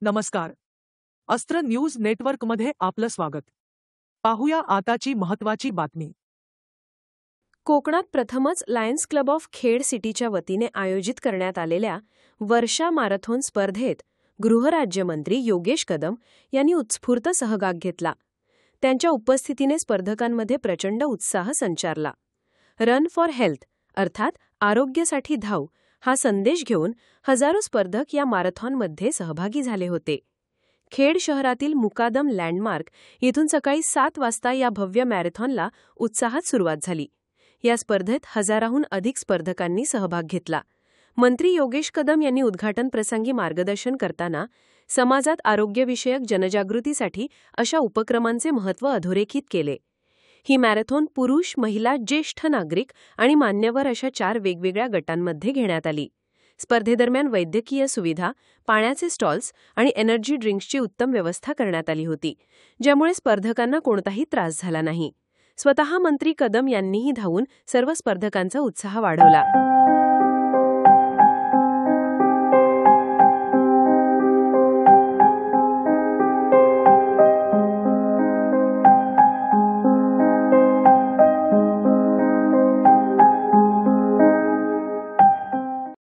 नमस्कार. अस्त्र न्यूज नेटवर्कमध्ये आपलं स्वागत. पाहूया आताची महत्त्वाची बातमी. कोकणात प्रथमच लायन्स क्लब ऑफ खेड सिटीच्या वतीने आयोजित करण्यात आलेल्या वर्षा मॅरेथॉन स्पर्धेत गृहराज्यमंत्री योगेश कदम यांनी उत्स्फूर्त सहभाग घेतला. त्यांच्या उपस्थितीने स्पर्धकांमध्ये प्रचंड उत्साह संचारला. रन फॉर हेल्थ अर्थात आरोग्यासाठी धाव हा संदेश घेऊन हजारो स्पर्धक या मॅरेथॉनमध्ये सहभागी झाले होते. खेड शहरातील मुकादम लँडमार्क येथून सकाळी 7 वाजता या भव्य मॅरेथॉनला उत्साहात सुरुवात झाली. या स्पर्धेत हजाराहून अधिक स्पर्धकांनी सहभाग घेतला. मंत्री योगेश कदम यांनी उद्घाटन प्रसंगी मार्गदर्शन करताना समाजात आरोग्यविषयक जनजागृतीसाठी अशा उपक्रमांचे महत्त्व अधोरेखित केले. ही मॅरेथॉन पुरुष, महिला, ज्येष्ठ नागरिक आणि मान्यवर अशा 4 वेगवेगळ्या गटांमध्ये घेण्यात आली. स्पर्धेदरम्यान वैद्यकीय सुविधा, पाण्याचे स्टॉल्स आणि एनर्जी ड्रिंक्सची उत्तम व्यवस्था करण्यात आली होती, ज्यामुळे स्पर्धकांना कोणताही त्रास झाला नाही. स्वतः मंत्री कदम यांनीही धावून सर्व स्पर्धकांचा उत्साह वाढवला.